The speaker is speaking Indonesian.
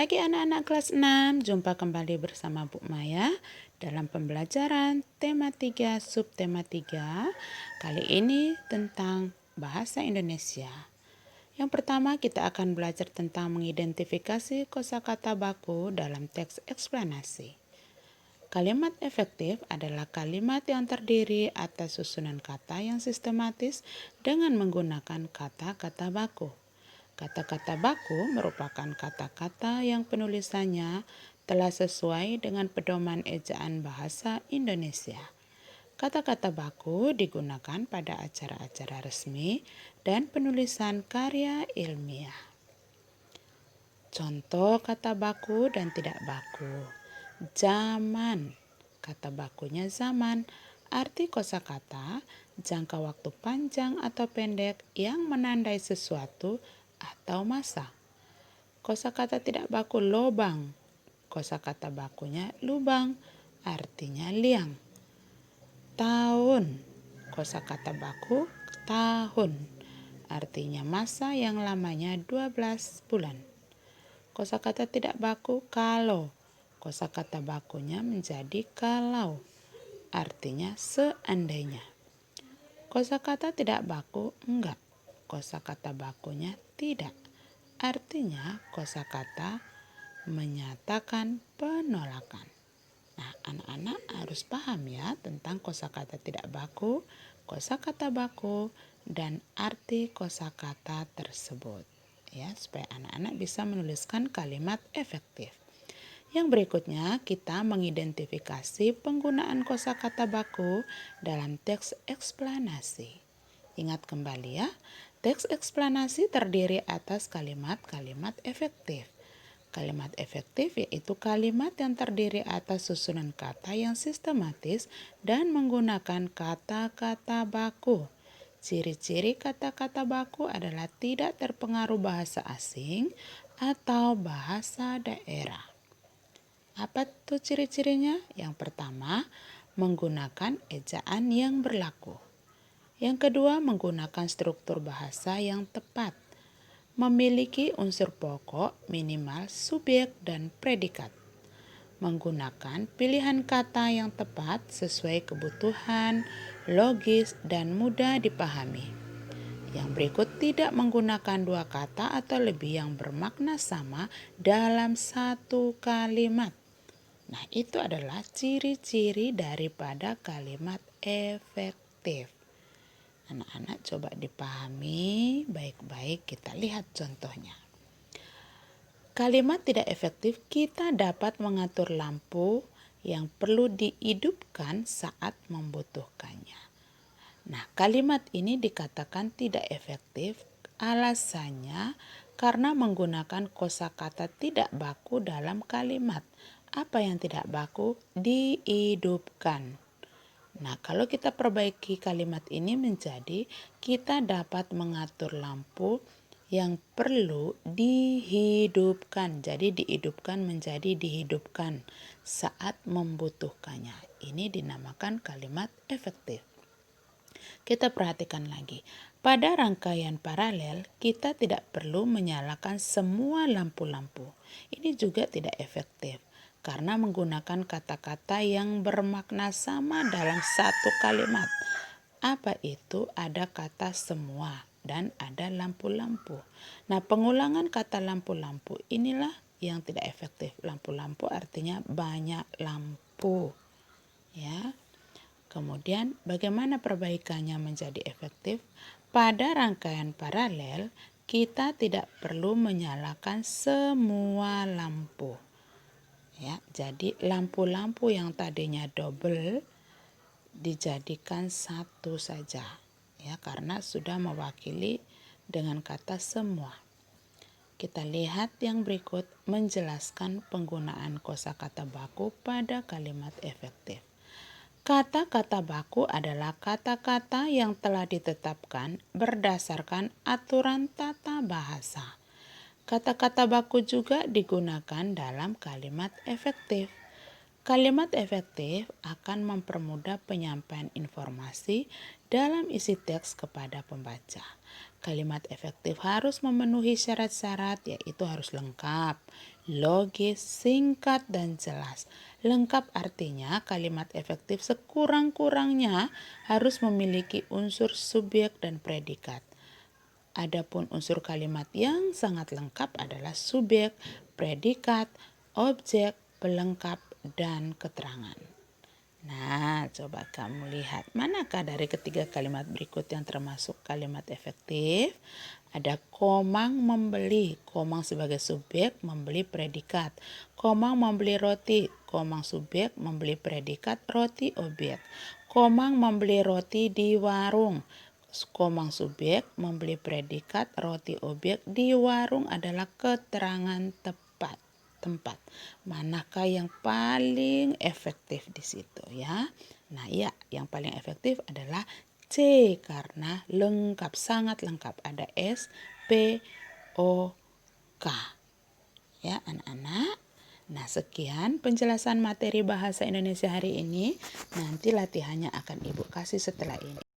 pagi anak-anak kelas 6, jumpa kembali bersama Bu Maya dalam pembelajaran tema 3 subtema 3. Kali ini tentang bahasa Indonesia. Yang pertama kita akan belajar tentang mengidentifikasi kosakata baku dalam teks eksplanasi. Kalimat efektif adalah kalimat yang terdiri atas susunan kata yang sistematis dengan menggunakan kata-kata baku. Kata-kata baku merupakan kata-kata yang penulisannya telah sesuai dengan pedoman ejaan bahasa Indonesia. Kata-kata baku digunakan pada acara-acara resmi dan penulisan karya ilmiah. Contoh kata baku dan tidak baku. Zaman, kata bakunya zaman. Arti kosakata, jangka waktu panjang atau pendek yang menandai sesuatu atau masa. Kosakata tidak baku lobang. Kosakata bakunya lubang, artinya liang. Tahun. Kosakata baku tahun, artinya masa yang lamanya 12 bulan. Kosakata tidak baku kalau. Kosakata bakunya menjadi kalau, artinya seandainya. Kosakata tidak baku enggak. Kosakata bakunya tidak. Artinya kosakata menyatakan penolakan. Nah, anak-anak harus paham ya tentang kosakata tidak baku, kosakata baku, dan arti kosakata tersebut. Ya, supaya anak-anak bisa menuliskan kalimat efektif. Yang berikutnya kita mengidentifikasi penggunaan kosakata baku dalam teks eksplanasi. Ingat kembali ya, teks eksplanasi terdiri atas kalimat-kalimat efektif. Kalimat efektif yaitu kalimat yang terdiri atas susunan kata yang sistematis dan menggunakan kata-kata baku. Ciri-ciri kata-kata baku adalah tidak terpengaruh bahasa asing atau bahasa daerah. Apa tuh ciri-cirinya? Yang pertama, menggunakan ejaan yang berlaku. Yang kedua, menggunakan struktur bahasa yang tepat. Memiliki unsur pokok minimal subjek dan predikat. Menggunakan pilihan kata yang tepat sesuai kebutuhan, logis, dan mudah dipahami. Yang berikut tidak menggunakan dua kata atau lebih yang bermakna sama dalam satu kalimat. Nah, itu adalah ciri-ciri daripada kalimat efektif. Anak-anak coba dipahami baik-baik, kita lihat contohnya. Kalimat tidak efektif, kita dapat mengatur lampu yang perlu dihidupkan saat membutuhkannya. Nah, kalimat ini dikatakan tidak efektif, alasannya karena menggunakan kosakata tidak baku dalam kalimat. Apa yang tidak baku? Dihidupkan. Nah, kalau kita perbaiki kalimat ini menjadi kita dapat mengatur lampu yang perlu dihidupkan. Jadi dihidupkan menjadi dihidupkan saat membutuhkannya. Ini dinamakan kalimat efektif. Kita perhatikan lagi. Pada rangkaian paralel, kita tidak perlu menyalakan semua lampu-lampu. Ini juga tidak efektif karena menggunakan kata-kata yang bermakna sama dalam satu kalimat. Apa itu? Ada kata semua dan ada lampu-lampu. Nah, pengulangan kata lampu-lampu inilah yang tidak efektif. Lampu-lampu artinya banyak lampu. Ya. Kemudian bagaimana perbaikannya menjadi efektif? Pada rangkaian paralel, kita tidak perlu menyalakan semua lampu. Ya, jadi lampu-lampu yang tadinya double dijadikan satu saja. Ya, karena sudah mewakili dengan kata semua. Kita lihat yang berikut menjelaskan penggunaan kosakata baku pada kalimat efektif. Kata-kata baku adalah kata-kata yang telah ditetapkan berdasarkan aturan tata bahasa. Kata-kata baku juga digunakan dalam kalimat efektif. Kalimat efektif akan mempermudah penyampaian informasi dalam isi teks kepada pembaca. Kalimat efektif harus memenuhi syarat-syarat, yaitu harus lengkap, logis, singkat, dan jelas. Lengkap artinya kalimat efektif sekurang-kurangnya harus memiliki unsur subjek dan predikat. Adapun unsur kalimat yang sangat lengkap adalah subjek, predikat, objek, pelengkap, dan keterangan. Nah, coba kamu lihat manakah dari ketiga kalimat berikut yang termasuk kalimat efektif? Ada Komang membeli, Komang sebagai subjek, membeli predikat. Komang membeli roti, Komang subjek, membeli predikat, roti objek. Komang membeli roti di warung, Komang subjek, membeli predikat, roti objek. Di warung adalah keterangan tempat. Manakah yang paling efektif di situ ya? Nah, ya, yang paling efektif adalah C karena lengkap, sangat lengkap. Ada S, P, O, K. Ya, anak-anak. Nah, sekian penjelasan materi bahasa Indonesia hari ini. Nanti latihannya akan Ibu kasih setelah ini.